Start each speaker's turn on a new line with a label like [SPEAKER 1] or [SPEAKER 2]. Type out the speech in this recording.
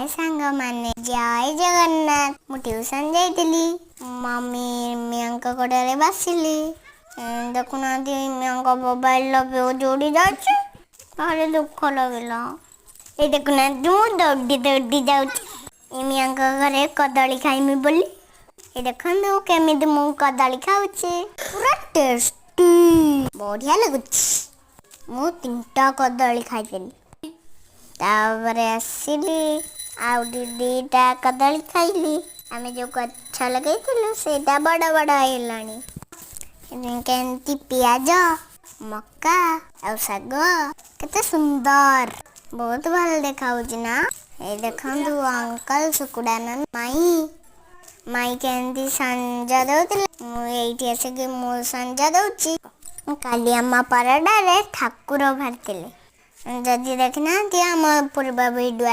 [SPEAKER 1] सांग माने जय जगन्नाथ। मु ट्यूशन जाइली मम्मी मियाँ कड़े बसिली देखुना मियाँ मोबाइल जोड़ी जाऊँ भारी दुख लगला। ये देखुना दौड़ी दौड़ी जाऊँ मियाँ घरे कदली खाइमी बोली। ये देखो केमी मु कदली खाऊची पूरा टेस्टी बढ़िया लगुच। मु 3टा कदली खाइली तापर आसिली आउ दीटा कदली खाइली। आमे जो गछ लगे सेटा बड़ बड़ है केमती पियाज मक्का और शाग केते सुंदर बहुत भल देखा ना। ये देखु अंकल सुकुड़ा माई माई केमती संजा दौले आसिक मु संजा दौची। काली आम परडारे ठाकुर बाहर जदि देखना आम पूर्व भिडियो